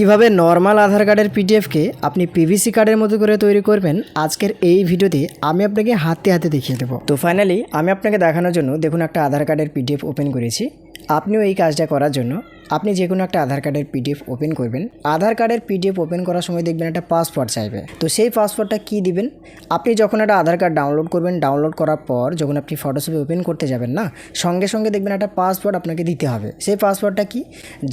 কিভাবে নর্মাল আধার কার্ডের পিডিএফকে আপনি পিভিসি কার্ডের মতো করে তৈরি করবেন আজকের এই ভিডিওতে আমি আপনাকে হাতে হাতে দেখিয়ে দেবো। তো ফাইনালি আমি আপনাকে দেখানোর জন্য দেখুন একটা আধার কার্ডের পিডিএফ ওপেন করেছি। আপনিও এই কাজটা করার জন্য আপনি যে কোনো একটা আধার কার্ডের পিডিএফ ওপেন করবেন। আধার কার্ডের পিডিএফ ওপেন করার সময় দেখবেন একটা পাসওয়ার্ড চাইবে। তো সেই পাসওয়ার্ডটা কী দিবেন? আপনি যখন একটা আধার কার্ড ডাউনলোড করবেন, ডাউনলোড করার পর যখন আপনি ফটোশপে ওপেন করতে যাবেন না, সঙ্গে সঙ্গে দেখবেন একটা পাসওয়ার্ড আপনাকে দিতে হবে। সেই পাসওয়ার্ডটা কি?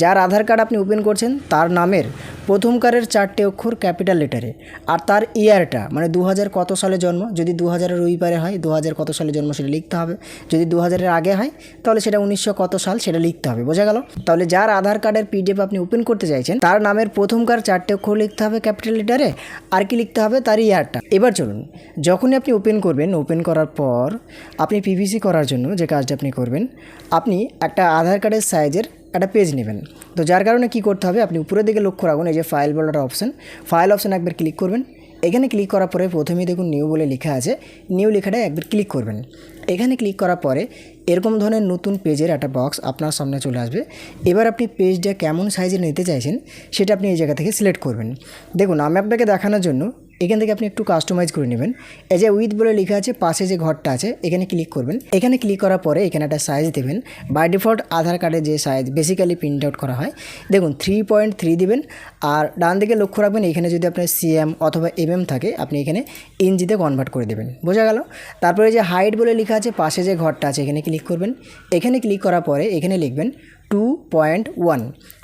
যার আধার কার্ড আপনি ওপেন করছেন তার নামের প্রথমকারের 4টে অক্ষর ক্যাপিটাল লেটারে, আর তার ইয়ারটা মানে 2000 কত সালে জন্ম, যদি 2000-এর ওই পারে হয় 2000 কত সালে জন্ম সেটা লিখতে হবে। যদি 2000-এর আগে হয় তাহলে সেটা 1900 কত সাল সেটা লিখতে হবে। বোঝা গেল? তাহলে যার আধার কার্ডের পিডিএফ আপনি ওপেন করতে চাইছেন তার নামের প্রথমকার 4টে অক্ষর লিখতে হবে ক্যাপিটাল লেটারে, আর কি লিখতে হবে? তার ইয়ারটা। এবার চলুন, যখনই আপনি ওপেন করবেন, ওপেন করার পর আপনি পিভিসি করার জন্য যে কাজটা আপনি করবেন, আপনি একটা আধার কার্ডের সাইজের একটা পেজ নেবেন। তো যার কারণে কি করতে হবে, আপনি উপরের দিকে লক্ষ্য রাখুন, এই যে ফাইল বলে একটা অপশান, ফাইল অপশানে একবার ক্লিক করবেন। এখানে ক্লিক করার পরে প্রথমেই দেখুন নিউ বলে লেখা আছে, নিউ লেখাটায় একবার ক্লিক করবেন। এখানে ক্লিক করার পরে এরকম ধরনের নতুন পেজের একটা বক্স আপনার সামনে চলে আসবে। এবার আপনি পেজটা কেমন সাইজে নিতে চাইছেন সেটা আপনি এই জায়গা থেকে সিলেক্ট করবেন। দেখুন আমি আপনাকে দেখানোর জন্য এখান থেকে আপনি একটু কাস্টমাইজ করে নেবেন। এই যে উইথ বলে লেখা আছে, পাশে যে ঘরটা আছে এখানে ক্লিক করবেন। এখানে ক্লিক করার পরে এখানে একটা সাইজ দেবেন। বাই ডিফল্ট আধার কার্ডের যে সাইজ বেসিক্যালি প্রিন্ট আউট করা হয়, দেখুন 3.3 দিবেন। আর ডান দিকে লক্ষ্য রাখবেন, এখানে যদি আপনার সিএম অথবা এমএম থাকে আপনি এখানে ইঞ্চিতে কনভার্ট করে দেবেন। বোঝা গেল? তারপরে যে হাইট বলে লেখা আছে, পাশে যে ঘরটা আছে এখানে ক্লিক করবেন। এখানে ক্লিক করার পরে এখানে লিখবেন 2.1।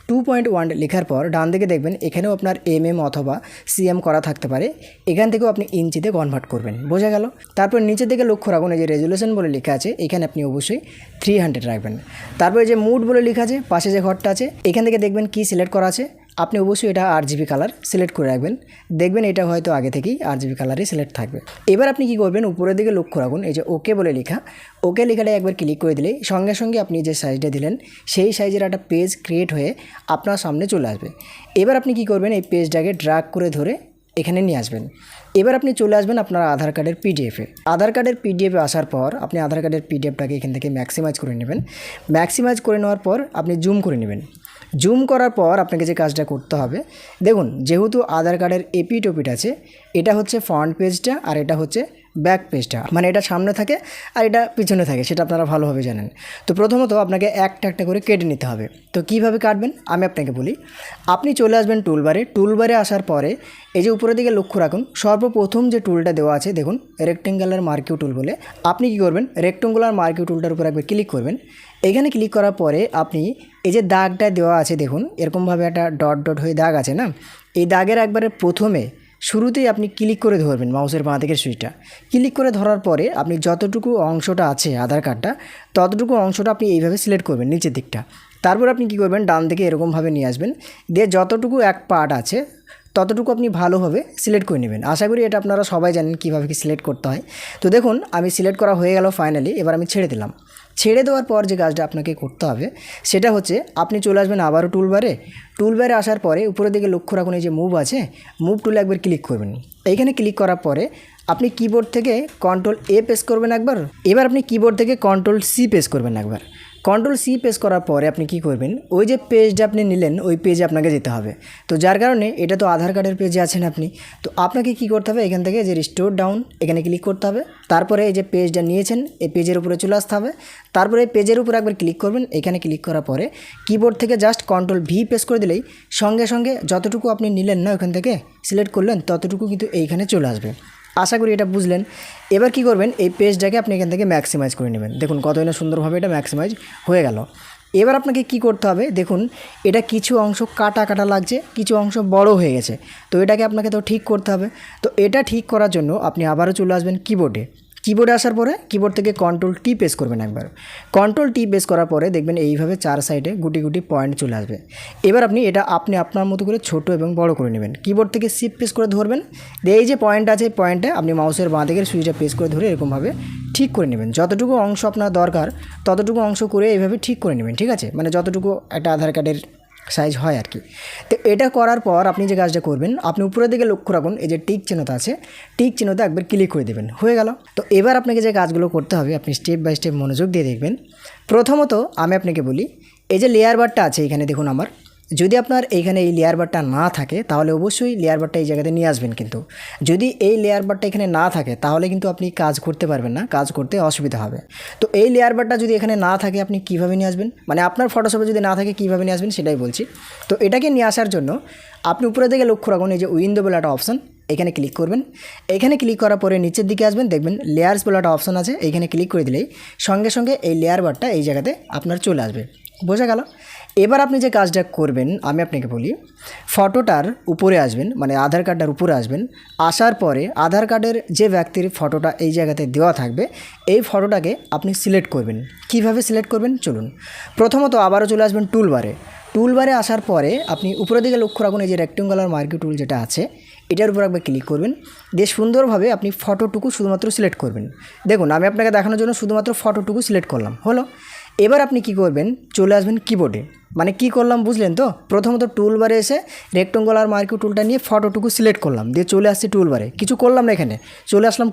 2.1 লেখার পর ডান দিকে দেখবেন এখানেও আপনার এমএম অথবা সিএম করা থাকতে পারে, এখান থেকেও আপনি ইঞ্চিতে কনভার্ট করবেন। বোঝা গেল? তারপর নিচের দিকে লক্ষ্য রাখুন, এই যে রেজুলেশন বলে লেখা আছে এখানে আপনি অবশ্যই 300 রাখবেন। তারপরে যে মুড বলে লেখা আছে, পাশে যে ঘরটা আছে এখান থেকে দেখবেন কি সিলেক্ট করা আছে, আপনি অবশ্যই এটা RGB কালার সিলেক্ট করে রাখবেন। দেখবেন এটা হয়তো আগে থেকেই RGB কালারই সিলেক্ট থাকবে। এবার আপনি কি করবেন, উপরের দিকে লক্ষ্য রাখুন, এই যে ওকে বলে লেখা, ওকে লেখাটা একবার ক্লিক করে দিলে সঙ্গে সঙ্গে আপনি যে সাইজটা দিলেন সেই সাইজের একটা পেজ ক্রিয়েট হয়ে আপনার সামনে চলে আসবে। এবার আপনি কি করবেন, এই পেজটাকে ড্র্যাগ করে ধরে এখানে নিয়ে আসবেন। এবার আপনি চলে আসবেন আপনার আধার কার্ডের পিডিএফে। আধার কার্ডের পিডিএফে আসার পর আপনি আধার কার্ডের পিডিএফটাকে এখান থেকে ম্যাক্সিমাইজ করে নেবেন। ম্যাক্সিমাইজ করে নেওয়ার পর আপনি জুম করে নেবেন। জুম করার পর আপনাকে যে কাজটা করতে হবে, দেখুন যেহেতু আধার কার্ডের এপিট ওপিট আছে, এটা হচ্ছে ফ্রন্ট পেজটা আর এটা হচ্ছে ব্যাক পেজটা, মানে এটা সামনে থাকে আর এটা পিছনে থাকে, সেটা আপনারা ভালোভাবে জানেন। তো প্রথমত আপনাকে একটা একটা করে কেটে নিতে হবে। তো কিভাবে কাটবেন আমি আপনাকে বলি। আপনি চলে আসবেন টুলবারে। টুলবারে আসার পরে এই যে উপরের দিকে লক্ষ্য রাখুন, সর্বপ্রথম যে টুলটা দেওয়া আছে দেখুন রেক্টেঙ্গুলার মার্কিউ টুল বলে, আপনি কি করবেন, রেক্টেঙ্গুলার মার্কিউ টুলটার উপর একবার ক্লিক করবেন। এখানে ক্লিক করার পরে আপনি এই যে দাগটা দেওয়া আছে দেখুন এরকমভাবে একটা ডট ডট হয়ে দাগ আছে না, এই দাগের একবারে প্রথমে শুরুতেই আপনি ক্লিক করে ধরবেন মাউসের বাঁ দিকের সুইচটা। ক্লিক করে ধরার পরে আপনি যতটুকু অংশটা আছে আধার কার্ডটা ততটুকু অংশটা আপনি এইভাবে সিলেক্ট করবেন নিচের দিকটা। তারপর আপনি কি করবেন, ডান দিকে এরকমভাবে নিয়ে আসবেন, দিয়ে যতটুকু এক পার্ট আছে ততটুকু আপনি ভালোভাবে সিলেক্ট করে নেবেন। আশা করি এটা আপনারা সবাই জানেন কীভাবে কি সিলেক্ট করতে হয়। তো দেখুন আমি সিলেক্ট করা হয়ে গেল ফাইনালি। এবার আমি ছেড়ে দিলাম। ছেড়ে দেওয়ার পর যে কাজটা আপনাকে করতে হবে সেটা হচ্ছে আপনি চলে আসবেন আবারও টুলবারে। টুলবারে আসার পরে উপরের দিকে লক্ষ্য রাখুন, এই যে মুভ আছে, মুভ টুলে একবার ক্লিক করবেন। এইখানে ক্লিক করার পরে আপনি কিবোর্ড থেকে Ctrl+A প্রেস করবেন একবার। এবার আপনি কিবোর্ড থেকে Ctrl+C প্রেস করবেন একবার। Ctrl+C প্রেস করার পরে আপনি কি করবেন, ওই যে পেজটা আপনি নিলেন ওই পেজে আপনাকে যেতে হবে। তো যার কারণে এটা তো আধার কার্ডের পেজে আছেন আপনি, তো আপনাকে কি করতে হবে, এখান থেকে যে রিস্টোর ডাউন এখানে ক্লিক করতে হবে। তারপরে এই যে পেজটা নিয়েছেন এই পেজের উপরে চলে আসতে হবে। তারপরে এই পেজের উপরে একবার ক্লিক করবেন। এখানে ক্লিক করার পরে কিবোর্ড থেকে জাস্ট Ctrl+V প্রেস করে দিলেই সঙ্গে সঙ্গে যতটুকু আপনি নিলেন না ওখান থেকে সিলেক্ট করলেন ততটুকু কিন্তু এইখানে চলে আসবে। আশা করি এটা বুঝলেন। এবার কি করবেন, এই পেজটাকে আপনি এখান থেকে ম্যাক্সিমাইজ করে নেবেন। দেখুন কতই না সুন্দরভাবে এটা ম্যাক্সিমাইজ হয়ে গেল। এবার আপনাকে কি করতে হবে, দেখুন এটা কিছু অংশ কাটা কাটা লাগছে, কিছু অংশ বড় হয়ে গেছে, তো এটাকে আপনাকে তো ঠিক করতে হবে। তো এটা ঠিক করার জন্য আপনি আবারও চলে আসবেন কিবোর্ডে। কিবোর্ডে আসার পরে কিবোর্ড থেকে Ctrl+T প্রেস করবেন একবার। Ctrl+T প্রেস করার পরে দেখবেন এইভাবে চার সাইডে গুটি গুটি পয়েন্ট চলে আসবে। এবার আপনি এটা আপনার মতো করে ছোট এবং বড় করে নেবেন। কিবোর্ড থেকে শিফট প্রেস করে ধরবেন, দিয়ে এই যে পয়েন্ট আছে পয়েন্টে আপনি মাউসের বাঁ দিকের সুইচটা প্রেস করে ধরে এরকমভাবে ঠিক করে নেবেন। যতটুকু অংশ আপনার দরকার ততটুকু অংশ করে এইভাবে ঠিক করে নেবেন, ঠিক আছে, মানে যতটুকু একটা আধার কার্ডের সাইজ হয় আর কি। তো এটা করার পর আপনি যে কাজটা করবেন, আপনি উপরের দিকে লক্ষ্য রাখুন, এই যে টিক চিহ্নটা আছে টিক চিহ্নতে একবার ক্লিক করে দেবেন, হয়ে গেল। তো এবার আপনাকে যে কাজগুলো করতে হবে আপনি স্টেপ বাই স্টেপ মনোযোগ দিয়ে দেখবেন। প্রথমত আমি আপনাকে বলি, এই যে লেয়ার বারটা আছে এখানে দেখুন আমার যদি আপনার এইখানে এই লেয়ার বারটা না থাকে তাহলে অবশ্যই লেয়ার বারটা এই জায়গাতে নিয়ে আসবেন। কিন্তু যদি এই লেয়ার বারটা এখানে না থাকে তাহলে কিন্তু আপনি কাজ করতে পারবেন না, কাজ করতে অসুবিধা হবে। তো এই লেয়ার বারটা যদি এখানে না থাকে আপনি কীভাবে নিয়ে আসবেন, মানে আপনার ফটোশপে যদি না থাকে কীভাবে নিয়ে আসবেন সেটাই বলছি। তো এটাকে নিয়ে আসার জন্য আপনি উপরের দিকে লক্ষ্য রাখুন, এই যে উইন্ডো বলে একটা অপশান, এখানে ক্লিক করবেন। এখানে ক্লিক করার পরে নিচের দিকে আসবেন, দেখবেন লেয়ার্স বলে একটা অপশান আছে, এইখানে ক্লিক করে দিলেই সঙ্গে সঙ্গে এই লেয়ার বারটা এই জায়গাতে আপনার চলে আসবে। বোঝা গেল? এবার আপনি যে কাজটা করবেন আমি আপনাকে বলি, ফটোটার উপরে আসবেন, মানে আধার কার্ডটার উপরে আসবেন। আসার পরে আধার কার্ডের যে ব্যক্তির ফটোটা এই জায়গাতে দেওয়া থাকবে এই ফটোটাকে আপনি সিলেক্ট করবেন। কিভাবে সিলেক্ট করবেন চলুন। প্রথমত আবারও চলে আসবেন টুলবারে আসার পরে আপনি উপরের দিকে লক্ষ্য রাখুন, এই যে রেক্টেঙ্গুলার মার্কি টুল যেটা আছে এটার উপর একবার ক্লিক করবেন। দিয়ে সুন্দরভাবে আপনি ফটোটুকু শুধুমাত্র সিলেক্ট করবেন। দেখুন আমি আপনাকে দেখানোর জন্য শুধুমাত্র ফটোটুকু সিলেক্ট করলাম, হলো। এবার আপনি কি করবেন, চলে আসবেন কিবোর্ডে। মানে কি করলাম বুঝলেন তো? প্রথমত টুলবারে এসে রেক্টেঙ্গুলার মার্কি টুলটা নিয়ে ফটোটুকু সিলেক্ট করলাম, দিয়ে চলে আসছি টুলবারে। কিছু করলাম না এখানে, চলে আসলাম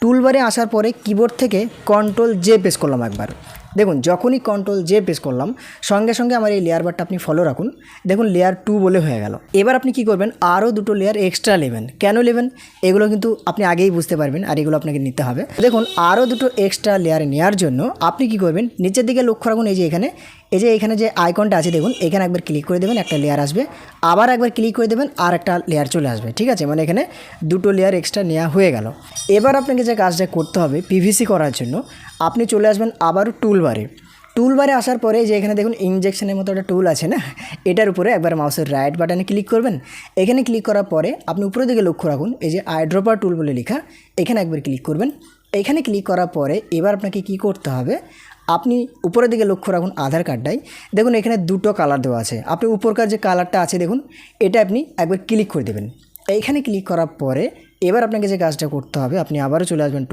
টুলবারে আসার পরে কিবোর্ড থেকে Ctrl+J প্রেস করলাম একবার। দেখুন যখনই Ctrl+J প্রেস করলাম সঙ্গে সঙ্গে আমার এই লেয়ার বারটা আপনি ফলো রাখুন, দেখুন লেয়ার 2 বলে হয়ে গেল। এবার আপনি কি করবেন, আরও দুটো লেয়ার এক্সট্রা নেবেন। কেন নেবেন এগুলো কিন্তু আপনি আগেই বুঝতে পারবেন, আর এগুলো আপনাকে নিতে হবে। দেখুন আরও দুটো এক্সট্রা লেয়ার নেওয়ার জন্য আপনি কি করবেন, নিচের দিকে লক্ষ্য রাখুন, এই যে এখানে যে আইকনটা আছে দেখুন, এখানে একবার ক্লিক করে দেবেন, একটা লেয়ার আসবে। আবার একবার ক্লিক করে দেবেন, আর একটা লেয়ার চলে আসবে। ঠিক আছে, মানে এখানে দুটো লেয়ার এক্সট্রা নেওয়া হয়ে গেল। এবার আপনাকে যে কাজটা করতে হবে পিভিসি করার জন্য আপনি চলে আসবেন আবারও টুলবারে আসার পরে যে এখানে দেখুন ইনজেকশনের মতো একটা টুল আছে না, এটার উপরে একবার মাউসের রাইট বাটনে ক্লিক করবেন। এখানে ক্লিক করার পরে আপনি উপরের দিকে লক্ষ্য রাখুন, এই যে আইড্রপার টুল বলে লেখা, এখানে একবার ক্লিক করবেন। এখানে ক্লিক করার পরে এবার আপনাকে কি করতে হবে, আপনি উপরের দিকে লক্ষ্য রাখুন আধার কার্ডটাই, দেখুন এখানে দুটো কালার দেওয়া আছে। আপনি উপরকার যে কালারটা আছে দেখুন, এটা আপনি একবার ক্লিক করে দেবেন। এইখানে ক্লিক করার পরে এবার আপনাকে যে কাজটা করতে হবে, আপনি আবারও চলে আসবেন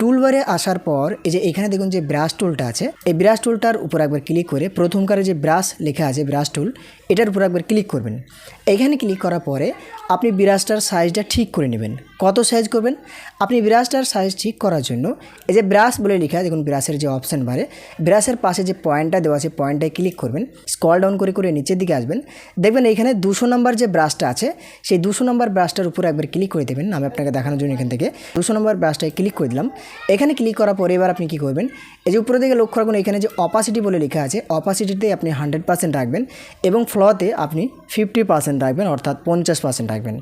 টুলবারে আসার পর এই যে এখানে দেখুন যে ব্রাশ টুলটা আছে, এই ব্রাশ টুলটার উপর একবার ক্লিক করে প্রথমকারে যে ব্রাশ লেখা আছে ব্রাশ টুল, এটার উপর একবার ক্লিক করবেন। এইখানে ক্লিক করার পরে আপনি ব্রাশটার সাইজটা ঠিক করে নেবেন। কত সাইজ করবেন, আপনি ব্রাশটার সাইজ ঠিক করার জন্য এই যে ব্রাশ বলে লেখা দেখুন, ব্রাশের যে অপশান বারে ব্রাশের পাশে যে পয়েন্টটা দেওয়া আছে পয়েন্টটায় ক্লিক করবেন। স্ক্রল ডাউন করে করে নিচের দিকে আসবেন, দেখবেন এইখানে 200 নম্বর যে ব্রাশটা আছে সেই 200 নম্বর ব্রাশটার উপর একবার ক্লিক করে দেবেন। আমি আপনাকে দেখানোর জন্য এখান থেকে 200 নম্বর ব্রাশটায় ক্লিক করে দিলাম। এখানে ক্লিক করার পরে এবার আপনি কি করবেন, এই যে উপরের দিকে লক্ষ্য রাখুন, এখানে যে অপাসিটি বলে লেখা আছে অপাসিটিতে আপনি 100% রাখবেন এবং ফ্লোতে আপনি 50% রাখবেন, অর্থাৎ 50% রাখবেন।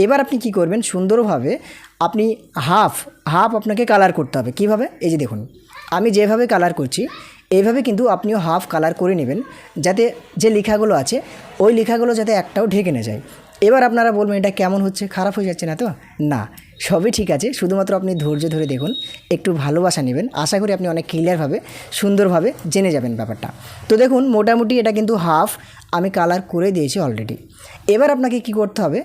এবার আপনি কি করবেন, সুন্দরভাবে আপনি হাফ আপনাকে কালার করতে হবে। কিভাবে, এই যে দেখুন আমি যেভাবে কালার করছি এইভাবে কিন্তু আপনিও হাফ কালার করে নেবেন, যাতে যে লেখাগুলো আছে ওই লেখাগুলো যাতে একটাও ঢেকে না যায়। এবার আপনারা বলবেন এটা কেমন হচ্ছে, খারাপ হয়ে যাচ্ছে না তো? না, সবই ঠিক আছে, শুধুমাত্র আপনি ধৈর্য ধরে দেখুন, একটু ভালোবাসা নেবেন, আশা করি আপনি অনেক ক্লিয়ারভাবে সুন্দরভাবে জেনে যাবেন ব্যাপারটা। তো দেখুন মোটামুটি এটা কিন্তু হাফ আমি কালার করে দিয়েছি অলরেডি। এবার আপনাকে কি করতে হবে,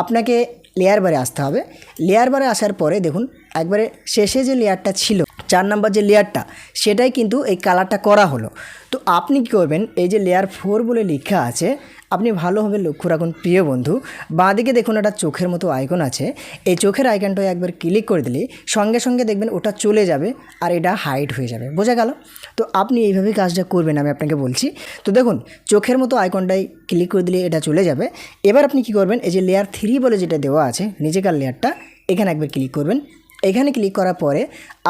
আপনাকে লেয়ার বারে আসতে হবে। লেয়ার বারে আসার পরে দেখুন একবারে শেষে যে লেয়ারটা ছিল 4 নাম্বার যে লেয়ারটা, সেটাই কিন্তু এই কালারটা করা হলো। তো আপনি কী করবেন, এই যে লেয়ার 4 বলে লেখা আছে আপনি ভালোভাবে লক্ষ্য রাখুন প্রিয় বন্ধু, বাঁদিকে দেখুন একটা চোখের মতো আইকন আছে, এই চোখের আইকনটায় একবার ক্লিক করে দিলে সঙ্গে সঙ্গে দেখবেন ওটা চলে যাবে আর এটা হাইড হয়ে যাবে। বোঝা গেল? তো আপনি এইভাবেই কাজটা করবেন, আমি আপনাকে বলছি। তো দেখুন চোখের মতো আইকনটায় ক্লিক করে দিলে এটা চলে যাবে। এবার আপনি কি করবেন, এই যে লেয়ার 3 বলে যেটা দেওয়া আছে নিচেকার লেয়ারটা, এখানে একবার ক্লিক করবেন। এখানে ক্লিক করার পরে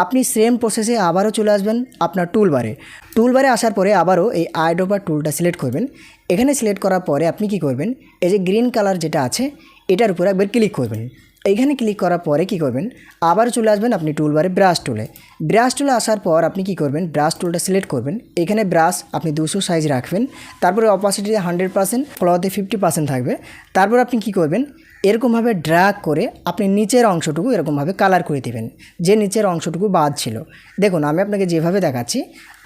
আপনি সেম প্রসেসে আবারও চলে আসবেন আপনার টুলবারে আসার পরে আবারও এই আইড্রপার টুলটা সিলেক্ট করবেন। এখানে সিলেক্ট করার পরে আপনি কি করবেন, এই যে গ্রিন কালার যেটা আছে এটার উপরে একবার ক্লিক করবেন। এইখানে ক্লিক করার পরে কি করবেন, আবার চলে আসবেন আপনি টুলবারে ব্রাশ টুলে আসার পর আপনি কি করবেন, ব্রাশ টুলটা সিলেক্ট করবেন। এখানে ব্রাশ আপনি 200 সাইজ রাখবেন, তারপরে অপাসিটি 100%, ফ্লোতে 50% থাকবে। তারপর আপনি কি করবেন, এরকমভাবে ড্র্যাগ করে আপনি নিচের অংশটুকু এরকমভাবে কালার করে দেবেন, যে নিচের অংশটুকু বাদ ছিল। দেখুন আমি আপনাকে যেভাবে দেখাচ্ছি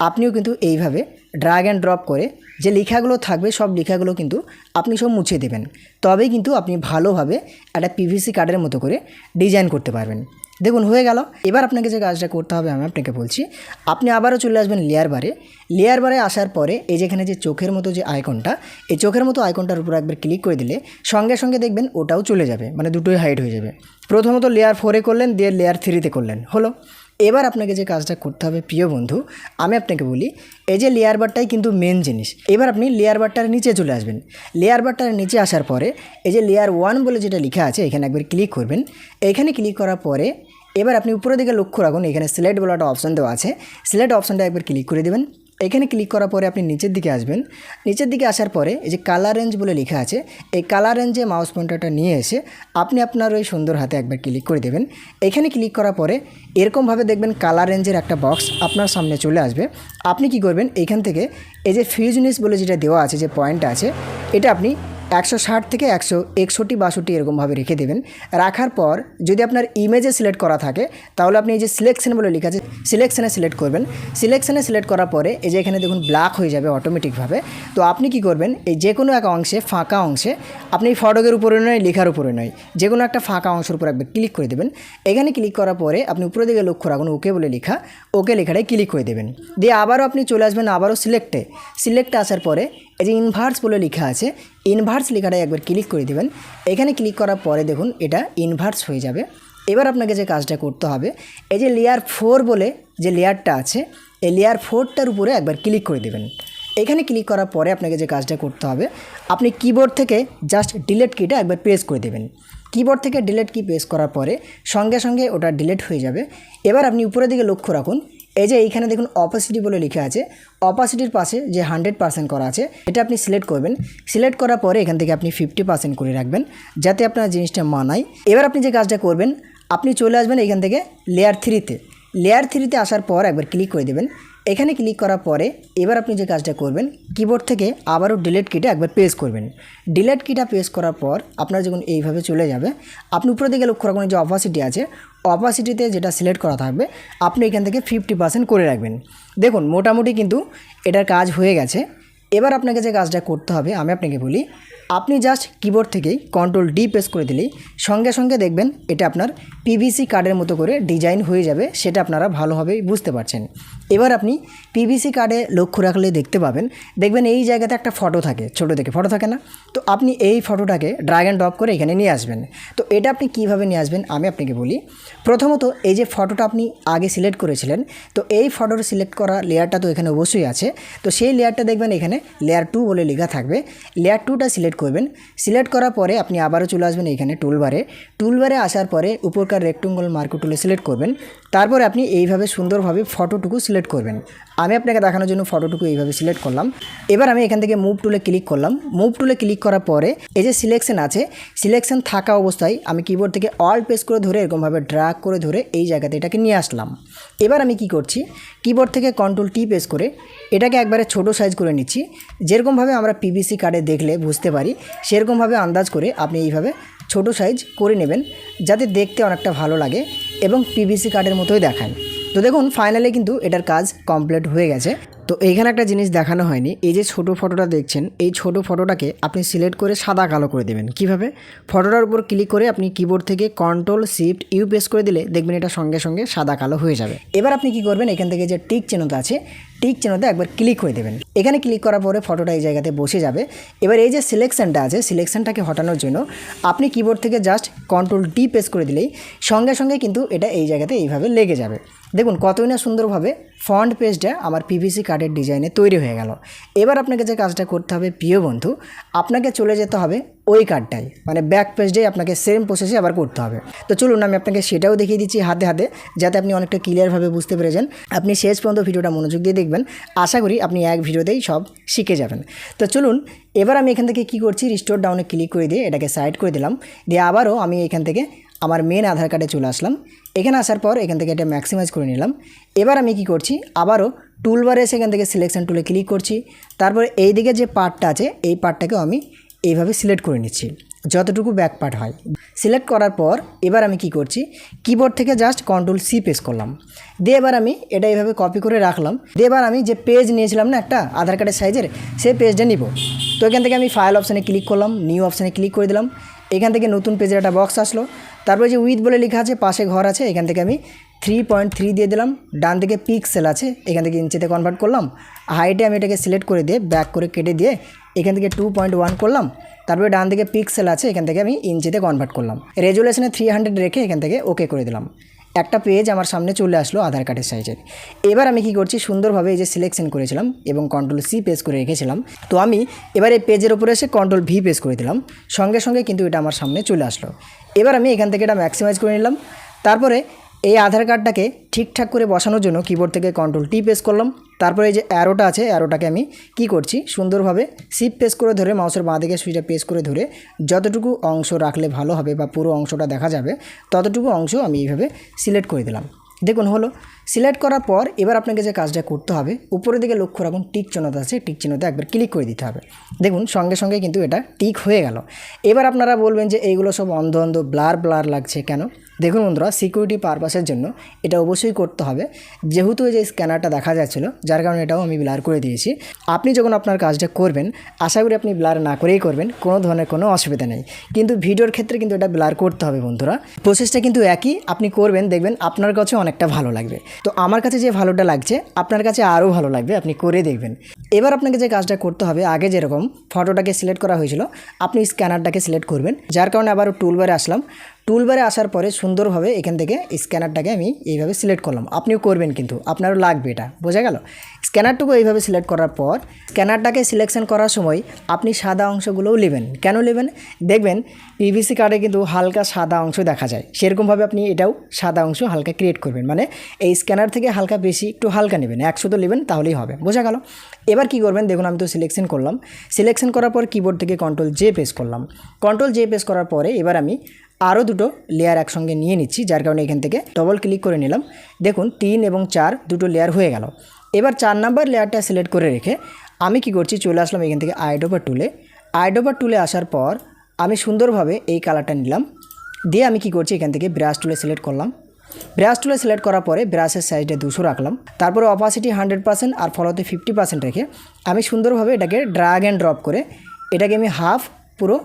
আপনিও কিন্তু এইভাবে ড্র্যাগ অ্যান্ড ড্রপ করে যে লেখাগুলো থাকবে সব লেখাগুলো কিন্তু আপনি সব মুছে দেবেন, তবেই কিন্তু আপনি ভালোভাবে একটা পিভিসি কার্ডের মতো করে ডিজাইন করতে পারবেন। দেখুন হয়ে গেল। এবার আপনাকে যে কাজটা করতে হবে আমি আপনাকে বলছি, আপনি আবারও চলে আসবেন লেয়ার বারে আসার পরে এই যেখানে যে চোখের মতো যে আইকনটা, এই চোখের মতো আইকনটার উপর একবার ক্লিক করে দিলে সঙ্গে সঙ্গে দেখবেন ওটাও চলে যাবে, মানে দুটোই হাইড হয়ে যাবে। প্রথমত লেয়ার 4-এ করলেন, দিয়ে লেয়ার 3-তে করলেন, হলো। এবার আপনাকে যে কাজটা করতে হবে প্রিয় বন্ধু, আমি আপনাকে বলি, এই যে লেয়ার বারটাই কিন্তু মেন জিনিস। এবার আপনি লেয়ার বারটার নিচে চলে আসবেন। লেয়ার বারটার নিচে আসার পরে এই যে লেয়ার 1 বলে যেটা লেখা আছে এখানে একবার ক্লিক করবেন। এখানে ক্লিক করার পরে এবার আপনি উপরের দিকে লক্ষ্য রাখুন, এখানে সিলেক্ট বলে একটা অপশান দেওয়া আছে। সিলেক্ট অপশানটা একবার ক্লিক করে দেবেন। এখানে ক্লিক করার পরে আপনি নিচের দিকে আসবেন। নিচের দিকে আসার পরে এই যে কালার রেঞ্জ বলে লেখা আছে, এই কালার রেঞ্জে মাউস পয়েন্টারটা নিয়ে এসে আপনি আপনার ওই সুন্দর হাতে একবার ক্লিক করে দেবেন। এখানে ক্লিক করার পরে এরকমভাবে দেখবেন কালার রেঞ্জের একটা বক্স আপনার সামনে চলে আসবে। আপনি কি করবেন, এইখান থেকে এই যে ফিউজনেস বলে যেটা দেওয়া আছে, যে পয়েন্টটা আছে, এটা আপনি 160 থেকে 161-62 এরকমভাবে রেখে দেবেন। রাখার পর যদি আপনার ইমেজে সিলেক্ট করা থাকে তাহলে আপনি এই যে সিলেকশন বলে লেখা আছে সিলেকশনে সিলেক্ট করবেন। সিলেকশনে সিলেক্ট করার পরে এই যে এখানে দেখুন ব্ল্যাক হয়ে যাবে অটোমেটিকভাবে। তো আপনি কি করবেন, এই যে কোনো এক অংশে ফাঁকা অংশে আপনি ফটোকের উপরে নয়, লেখার উপরে নয়, যে কোনো একটা ফাঁকা অংশের উপর একবার ক্লিক করে দেবেন। এখানে ক্লিক করার পরে আপনি উপরের দিকে লক্ষ্য রাখুন, ওকে বলে লেখা, ওকে লেখাটাই ক্লিক করে দেবেন। দিয়ে আবারও আপনি চলে আসবেন আবারও সিলেক্টে আসার পরে এই যে ইনভার্স বলে লেখা আছে, ইনভার্স লেখাটাই একবার ক্লিক করে দেবেন। এখানে ক্লিক করার পরে দেখুন এটা ইনভার্স হয়ে যাবে। এবার আপনাকে যে কাজটা করতে হবে, এই যে লেয়ার 4 বলে যে লেয়ারটা আছে, এই লেয়ার 4টার উপরে একবার ক্লিক করে দেবেন। এখানে ক্লিক করার পরে আপনাকে যে কাজটা করতে হবে, আপনি কিবোর্ড থেকে জাস্ট ডিলিট কিটা একবার প্রেস করে দেবেন। কিবোর্ড থেকে ডিলিট কি প্রেস করার পরে সঙ্গে সঙ্গে ওটা ডিলিট হয়ে যাবে। এবার আপনি উপরের দিকে লক্ষ্য রাখুন, এই যে এইখানে দেখুন অপাসিটি বলে লেখা আছে, অপাসিটির পাশে যে 100% করা আছে এটা আপনি সিলেক্ট করবেন। সিলেক্ট করার পরে এখান থেকে আপনি 50% করে রাখবেন যাতে আপনার জিনিসটা মানায়। এবার আপনি যে কাজটা করবেন, আপনি চলে আসবেন এখান থেকে লেয়ার 3তে। লেয়ার 3তে আসার পর একবার ক্লিক করে দেবেন। এখানে ক্লিক করার পরে এবার আপনি যে কাজটা করবেন, কিবোর্ড থেকে আবারও ডিলিট কিটা একবার প্রেস করবেন। ডিলিট কিটা প্রেস করার পর আপনার যখন এইভাবে চলে যাবে, আপনি উপরের দিকে লক্ষ্য রাখুন যে অপাসিটি আছে, অপাসিটিতে যেটা সিলেক্ট করা থাকবে আপনি এখান থেকে 50% করে রাখবেন। দেখুন মোটামুটি কিন্তু এটার কাজ হয়ে গেছে। এবার আপনাকে যে কাজটা করতে হবে আমি আপনাকে বলি, আপনি জাস্ট কিবোর্ড থেকেই Ctrl+D প্রেস করে দিলেই সঙ্গে সঙ্গে দেখবেন এটা আপনার পিভিসি কার্ডের মতো করে ডিজাইন হয়ে যাবে, সেটা আপনারা ভালোভাবেই বুঝতে পারছেন। এবার আপনি পিভিসি কার্ডে লক্ষ্য রাখলে দেখবেন এই জায়গাতে একটা ফটো থাকে, ছোটো থেকে ফটো থাকে না, তো আপনি এই ফটোটাকে ড্র্যাগ অ্যান্ড ড্রপ করে এখানে নিয়ে আসবেন। তো এটা আপনি কিভাবে নিয়ে আসবেন আমি আপনাকে বলি। প্রথমত এই যে ফটোটা আপনি আগে সিলেক্ট করেছিলেন, তো এই ফটোর সিলেক্ট করা লেয়ারটা তো এখানে অবশ্যই আছে, তো সেই লেয়ারটা দেখবেন এখানে লেয়ার 2 বলে লেখা থাকবে। লেয়ার 2টা সিলেক্ট করবেন। সিলেক্ট করার পরে আপনি আবারও চলে আসবেন এখানে টুলবারে আসার পরে উপরকার রেক্টেঙ্গল মার্ক টুলে সিলেক্ট করবেন। তারপরে আপনি এইভাবে সুন্দরভাবে ফটোটুকু সিলেক্ট করবেন। আমি আপনাকে দেখানোর জন্য ফটোটুকু এইভাবে সিলেক্ট করলাম। এবার আমি এখান থেকে মুভ টুলে ক্লিক করলাম। মুভ টুলে ক্লিক করার পরে এই যে সিলেকশন আছে, সিলেকশন থাকা অবস্থায় আমি কিবোর্ড থেকে অল প্রেস করে ধরে এরকমভাবে ড্র্যাগ করে ধরে এই জায়গাতে এটাকে নিয়ে আসলাম। এবার আমি কি করছি, কিবোর্ড থেকে Ctrl+T প্রেস করে এটাকে একবারে ছোট সাইজ করে নিচ্ছি। যেরকমভাবে আমরা পিভিসি কার্ডে দেখলে বুঝতে পারি সেরকমভাবে আন্দাজ করে আপনি এইভাবে ছোট সাইজ করে নেবেন যাতে দেখতে অনেকটা ভালো লাগে এবং পিভিসি কার্ডের মতোই দেখায়। তো দেখুন ফাইনালি কিন্তু এটার কাজ কমপ্লিট হয়ে গেছে। তো এইখানে একটা জিনিস দেখানো হয়নি, এই যে ছোটো ফটোটা দেখছেন, এই ছোটো ফটোটাকে আপনি সিলেক্ট করে সাদা কালো করে দেবেন। কিভাবে, ফটোটার উপর ক্লিক করে আপনি কিবোর্ড থেকে Ctrl+Shift+U প্রেস করে দিলে দেখবেন এটা সঙ্গে সঙ্গে সাদা কালো হয়ে যাবে। এবার আপনি কি করবেন, এখান থেকে যে টিক চিহ্নটা আছে, টিক চিহ্নতে একবার ক্লিক করে দেবেন। এখানে ক্লিক করার পরে ফটোটা এই জায়গাতে বসে যাবে। এবার এই যে সিলেকশনটা আছে, সিলেকশনটাকে হটানোর জন্য আপনি কিবোর্ড থেকে জাস্ট Ctrl+D প্রেস করে দিলেই সঙ্গে সঙ্গে কিন্তু এটা এই জায়গাতে এইভাবে লেগে যাবে। দেখুন কতই না সুন্দরভাবে ফন্ট পেজটা আমার পিভিসি কার্ডের ডিজাইনে তৈরি হয়ে গেল। এবার আপনাকে যে কাজটা করতে হবে প্রিয় বন্ধু, আপনাকে চলে যেতে হবে ওই কার্ডটাই, মানে ব্যাক পেজটাই আপনাকে সেম প্রসেসে আবার করতে হবে। তো চলুন আমি আপনাকে সেটাও দেখিয়ে দিচ্ছি হাতে হাতে, যাতে আপনি অনেকটা ক্লিয়ারভাবে বুঝতে পেরে যান। আপনি শেষ পর্যন্ত ভিডিওটা মনোযোগ দিয়ে দেখবেন, আশা করি আপনি এক ভিডিওতেই সব শিখে যাবেন। তো চলুন এবার আমি এখান থেকে কি করছি, রিস্টোর ডাউনে ক্লিক করে দিয়ে এটাকে সাইড করে দিলাম। দিয়ে আবারও আমি এখান থেকে আমার মেন আধার কার্ডে চলে আসলাম। এখানে আসার পর এখান থেকে এটা ম্যাক্সিমাইজ করে নিলাম। এবার আমি কি করছি, আবারও টুলবারে এসে এখান থেকে সিলেকশন টুলে ক্লিক করছি। তারপরে এই দিকে যে পার্টটা আছে এই পার্টটাকেও আমি এইভাবে সিলেক্ট করে নিচ্ছি যতটুকু ব্যাক পার্ট হয়। সিলেক্ট করার পর এবার আমি কি করছি, কিবোর্ড থেকে জাস্ট Ctrl+C প্রেস করলাম। দিয়ে এবার আমি এটা এইভাবে কপি করে রাখলাম। দিয়ে এবার আমি যে পেজ নিয়েছিলাম না একটা আধার কার্ডের সাইজের, সেই পেজটা নিব। তো এখান থেকে আমি ফাইল অপশানে ক্লিক করলাম, নিউ অপশানে ক্লিক করে দিলাম। এখান থেকে নতুন পেজের একটা বক্স আসলো। তারপরে যে উইথ বলে লেখা আছে, পাশে ঘর আছে, এখান থেকে আমি 3.3 দিয়ে দিলাম। ডান দিকে পিক্সেল আছে, এখান থেকে ইঞ্চিতে কনভার্ট করলাম। হাইটে আমি এটাকে সিলেক্ট করে দিয়ে ব্যাক করে কেটে দিয়ে এখান থেকে 2.1 করলাম। তারপরে ডান দিকে পিক্সেল আছে, এখান থেকে আমি ইঞ্চিতে কনভার্ট করলাম। রেজুলেশনে 300 রেখে এখান থেকে ওকে করে দিলাম। একটা পেজ আমার সামনে চলে আসলো আধার কার্ডের সাইজের। এবার আমি কি করছি, সুন্দরভাবে এই যে সিলেকশন করেছিলাম এবং কন্ট্রোল সি প্রেস করে রেখেছিলাম, তো আমি এবার এই পেজের উপরে এসে কন্ট্রোল ভি প্রেস করে দিলাম, সঙ্গে সঙ্গে কিন্তু এটা আমার সামনে চলে আসলো। এবার আমি এখান থেকে এটা ম্যাক্সিমাইজ করে নিলাম। তারপরে এই আধার কার্ডটাকে ঠিকঠাক করে বসানোর জন্য কিবোর্ড থেকে কন্ট্রোল টি প্রেস করলাম। তারপরে এই যে অ্যারোটা আছে, অ্যারোটাকে আমি কি করছি, সুন্দরভাবে শিফট প্রেস করে ধরে মাউসের বাঁ দিকে সুইচটা প্রেস করে ধরে যতটুকু অংশ রাখলে ভালো হবে বা পুরো অংশটা দেখা যাবে ততটুকু অংশ আমি এইভাবে সিলেক্ট করে দিলাম। দেখুন হলো। সিলেক্ট করার পর এবার আপনাকে যে কাজটা করতে হবে, উপরের দিকে লক্ষ্য রাখুন টিক চিহ্নটা আছে, টিক চিহ্নতে একবার ক্লিক করে দিতে হবে। দেখুন সঙ্গে সঙ্গে কিন্তু এটা টিক হয়ে গেল। এবার আপনারা বলবেন যে এইগুলো সব অন্ধ অন্ধ ব্লার ব্লার লাগছে কেন? দেখুন বন্ধুরা, সিকিউরিটি পারপাসের জন্য এটা অবশ্যই করতে হবে, যেহেতু এই যে স্ক্যানারটা দেখা যাচ্ছিল যার কারণে এটাও আমি ব্লার করে দিয়েছি। আপনি যখন আপনার কাজটা করবেন আশা করি আপনি ব্লার না করেই করবেন, কোনো ধরনের কোনো অসুবিধা নেই, কিন্তু ভিডিওর ক্ষেত্রে কিন্তু এটা ব্লার করতে হবে বন্ধুরা। প্রসেসটা কিন্তু একই, আপনি করবেন দেখবেন আপনার কাছে অনেকটা ভালো লাগবে। তো আমার কাছে যে ভালোটা লাগছে আপনার কাছে আরও ভালো লাগবে, আপনি করে দেখবেন। এবার আপনাকে যে কাজটা করতে হবে, আগে যেরকম ফটোটাকে সিলেক্ট করা হয়েছিল আপনি স্ক্যানারটাকে সিলেক্ট করবেন, যার কারণে আবার টুলবারে আসলাম। টুলবারে আসার পরে সুন্দরভাবে এখান থেকে স্ক্যানারটাকে আমি এইভাবে সিলেক্ট করলাম। আপনিও করবেন কিন্তু আপনারও লাগবে, এটা বোঝা গেল। স্ক্যানারটুকু এইভাবে সিলেক্ট করার পর স্ক্যানারটাকে সিলেকশন করার সময় আপনি সাদা অংশগুলোও নেবেন। কেন নেবেন? দেখবেন পিভিসি কার্ডে কিন্তু হালকা সাদা অংশ দেখা যায়, সেরকমভাবে আপনি এটাও সাদা অংশ হালকা ক্রিয়েট করবেন, মানে এই স্ক্যানার থেকে হালকা বেশি একটু হালকা নেবেন, 100 তো নেবেন তাহলেই হবে, বোঝা গেল। এবার কি করবেন, দেখুন আমি তো সিলেকশন করলাম। সিলেকশন করার পর কিবোর্ড থেকে কন্ট্রোল জে প্রেস করলাম। কন্ট্রোল জে প্রেস করার পরে এবার আমি আরও দুটো লেয়ার একসঙ্গে নিয়ে নিচ্ছি, যার কারণে এখান থেকে ডবল ক্লিক করে নিলাম। দেখুন 3 এবং 4 দুটো লেয়ার হয়ে গেল। এবার 4 নাম্বার লেয়ারটা সিলেক্ট করে রেখে আমি কি করছি, চলে আসলাম এখান থেকে আইডোপার টুলে। আইডোপার টুলে আসার পর আমি সুন্দরভাবে এই কালারটা নিলাম, দিয়ে আমি কি করছি, এখান থেকে ব্রাশ টুলে সিলেক্ট করলাম। ব্রাশ টুলে সিলেক্ট করার পরে ব্রাশের সাইজটা 200 রাখলাম। তারপরে অপাসিটি 100% আর ফলোতে 50% রেখে আমি সুন্দরভাবে এটাকে ড্র্যাগ অ্যান্ড ড্রপ করে এটাকে আমি হাফ পুরো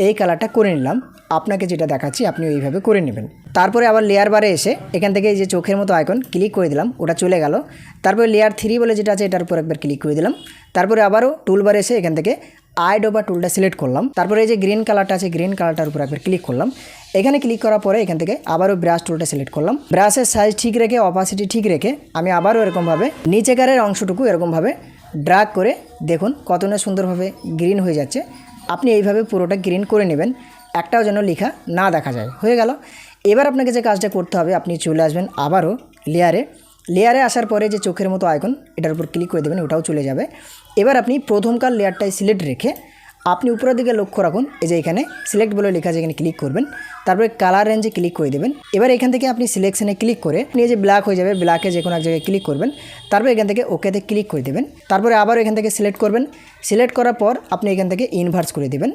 এই কালারটা করে নিলাম। আপনাকে যেটা দেখাচ্ছি আপনি এইভাবে করে নেবেন। তারপরে আবার লেয়ার বারে এসে এখান থেকে এই যে চোখের মতো আইকন ক্লিক করে দিলাম, ওটা চলে গেল। তারপরে লেয়ার 3 বলে যেটা আছে এটার উপর একবার ক্লিক করে দিলাম। তারপরে আবারও টুল বারে এসে এখান থেকে আইডোবা টুলটা সিলেক্ট করলাম। তারপরে এই যে গ্রিন কালারটা আছে গ্রিন কালারটার উপর একবার ক্লিক করলাম। এখানে ক্লিক করার পরে এখান থেকে আবারও ব্রাশ টুলটা সিলেক্ট করলাম। ব্রাশের সাইজ ঠিক রেখে অপাসিটি ঠিক রেখে আমি আবারও এরকমভাবে নিচেকারের অংশটুকু এরকমভাবে ড্র্যাগ করে দেখুন কত না সুন্দরভাবে গ্রিন হয়ে যাচ্ছে। আপনি এইভাবে পুরোটা গ্রিন করে নেবেন, একটাও যেন লেখা না দেখা যায়। হয়ে গেল। এবার আপনাকে যে কাজটা করতে হবে, আপনি চলে আসবেন আবারও লেয়ারে আসার পরে যে চোখের মতো আইকন এটার উপর ক্লিক করে দেবেন, ওটাও চলে যাবে। এবার আপনি প্রথমকার লেয়ারটাই সিলেক্ট রেখে আপনি উপরের দিকে লক্ষ্য রাখুন, এই যে এখানে সিলেক্ট বলে লেখা আছে, এখানে ক্লিক করবেন। তারপরে কালার রেঞ্জে ক্লিক করে দেবেন। এবার এখান থেকে আপনি সিলেকশনে ক্লিক করে আপনি যে ব্ল্যাক হয়ে যাবে, ব্ল্যাকে যে কোনো এক জায়গায় ক্লিক করবেন। তারপর এখান থেকে ওকেতে ক্লিক করে দেবেন। তারপরে আবার এখান থেকে সিলেক্ট করবেন। সিলেক্ট করার পর আপনি এখান থেকে ইনভার্স করে দেবেন।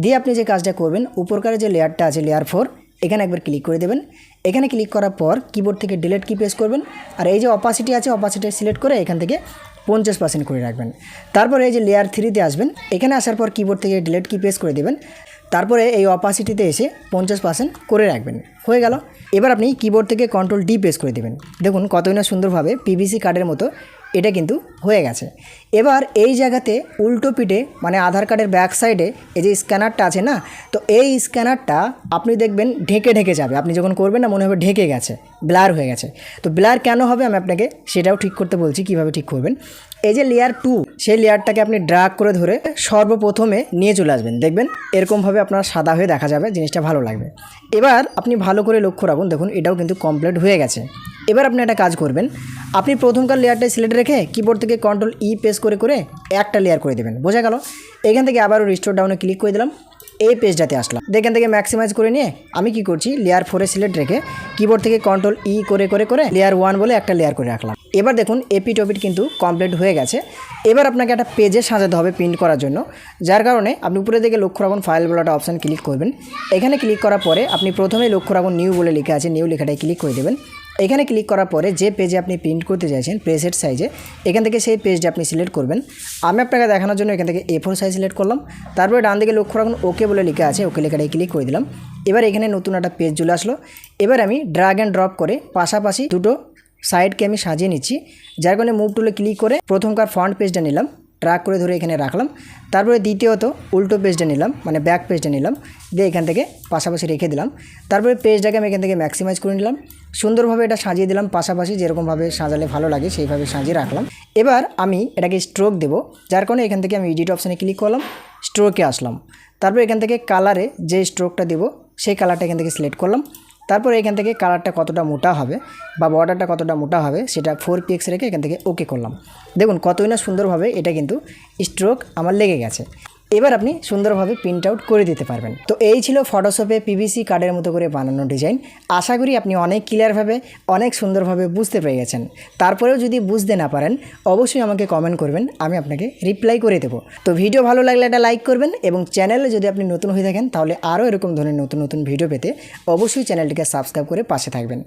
দিয়ে আপনি যে কাজটা করবেন, উপরকারে যে লেয়ারটা আছে লেয়ার 4 এখানে একবার ক্লিক করে দেবেন। এখানে ক্লিক করার পর কিবোর্ড থেকে ডিলিট কি প্রেস করবেন, আর এই যে অপাসিটি আছে অপাসিটি সিলেক্ট করে এখান থেকে 50% করে রাখবেন। তারপরে এই যে লেয়ার 3তে আসবেন, এখানে আসার পর কিবোর্ড থেকে ডিলিট কি প্রেস করে দেবেন। তারপরে এই অপাসিটিতে এসে 50% করে রাখবেন। হয়ে গেল। এবার আপনি কিবোর্ড থেকে কন্ট্রোল ডি প্রেস করে দেবেন। দেখুন কতই না সুন্দরভাবে পিভিসি কার্ডের মতো এটা কিন্তু হয়ে গেছে। এবার এই জায়গাতে উল্টো পিঠে মানে আধার কার্ডের ব্যাক সাইডে এই যে স্ক্যানারটা আছে না, তো এই স্ক্যানারটা আপনি দেখবেন ঢেকে যাবে। আপনি যখন করবেন না মনে হবে ঢেকে গেছে, ব্লার হয়ে গেছে। তো ব্লার কেন হবে আমি আপনাকে সেটাও ঠিক করতে বলছি, কিভাবে ঠিক করবেন। এই যে লেয়ার 2 সেই লেয়ারটাকে আপনি ড্র্যাগ করে ধরে সর্বপ্রথমে নিয়ে চলে আসবেন, দেখবেন এরকমভাবে আপনার সাদা হয়ে দেখা যাবে, জিনিসটা ভালো লাগবে। এবার আপনি ভালো করে লক্ষ্য রাখুন, দেখুন এটাও কিন্তু কমপ্লিট হয়ে গেছে। এবার আপনি একটা কাজ করবেন, আপনি প্রথমকার লেয়ারটা সিলেক্ট রেখে কিবোর্ড থেকে কন্ট্রোল ই প্রেস করে একটা লেয়ার করে দেবেন, বোঝা গেল। এখান থেকে আবারও রিস্টোর ডাউনে ক্লিক করে দিলাম, এই পেজটাতে আসলাম। এখান থেকে ম্যাক্সিমাইজ করে নিয়ে আমি কি করছি, লেয়ার 4 সিলেক্ট রেখে কিবোর্ড থেকে কন্ট্রোল ই করে লেয়ার 1 বলে একটা লেয়ার করে রাখলাম। এবার দেখুন এপিট ওপিট কিন্তু কমপ্লিট হয়ে গেছে। এবার আপনাকে একটা পেজে সাজাতে হবে প্রিন্ট করার জন্য, যার কারণে আপনি উপরে দিকে লক্ষ্য রাখুন ফাইল বলে একটা অপশান ক্লিক করবেন। এখানে ক্লিক করার পরে আপনি প্রথমেই লক্ষ্য রাখুন নিউ বলে লেখা আছে, নিউ লেখাটায় ক্লিক করে দেবেন। এখানে ক্লিক করার পরে যে পেজে আপনি প্রিন্ট করতে চাইছেন প্রেসেট সাইজে, এখান থেকে সেই পেজটা আপনি সিলেক্ট করবেন। আমি আপনাকে দেখানোর জন্য এখান থেকে A4 সাইজ সিলেক্ট করলাম। তারপরে ডান দিকে লক্ষ্য রাখুন ওকে বলে লেখা আছে, ওকে লেখাটায় ক্লিক করে দিলাম। এবার এখানে নতুন একটা পেজ চলে আসলো। এবার আমি ড্র্যাগ অ্যান্ড ড্রপ করে পাশাপাশি দুটো সাইডকে আমি সাজিয়ে নিচ্ছি, যার কারণে মুভ টুলে ক্লিক করে প্রথমকার ফ্রন্ট পেজটা নিলাম, ট্র্যাক করে ধরে এখানে রাখলাম। তারপরে দ্বিতীয়ত উল্টো পেজটা নিলাম, মানে ব্যাক পেজটা নিলাম, দিয়ে এখান থেকে পাশাপাশি রেখে দিলাম। তারপরে পেজটাকে আমি এখান থেকে ম্যাক্সিমাইজ করে নিলাম, সুন্দরভাবে এটা সাজিয়ে দিলাম, পাশাপাশি যেরকমভাবে সাজালে ভালো লাগে সেইভাবে সাজিয়ে রাখলাম। এবার আমি এটাকে স্ট্রোক দেবো, যার কারণে এখান থেকে আমি এডিট অপশানে ক্লিক করলাম, স্ট্রোকে আসলাম। তারপর এখান থেকে কালারে যে স্ট্রোকটা দেবো সেই কালারটা এখান থেকে সিলেক্ট করলাম। তারপর এখান থেকে কালারটা কতটা মোটা হবে বা বর্ডারটা কতটা মোটা হবে সেটা 4px রেখে এখান থেকে ওকে করলাম। দেখুন কতই না সুন্দরভাবে এটা কিন্তু স্ট্রোক আমার লেগে গেছে। এবার আপনি সুন্দরভাবে প্রিন্ট আউট করে দিতে পারবেন। তো এই ছিল ফটোশপে পিভিসি কার্ডের মতো করে বানানো ডিজাইন। আশা করি আপনি অনেক ক্লিয়ারভাবে অনেক সুন্দরভাবে বুঝতে পেরে গেছেন। তারপরেও যদি বুঝতে না পারেন অবশ্যই আমাকে কমেন্ট করবেন, আমি আপনাকে রিপ্লাই করে দেবো। তো ভিডিও ভালো লাগলে একটা লাইক করবেন এবং চ্যানেলে যদি আপনি নতুন হয়ে থাকেন তাহলে আরও এরকম ধরনের নতুন নতুন ভিডিও পেতে অবশ্যই চ্যানেলটিকে সাবস্ক্রাইব করে পাশে থাকবেন।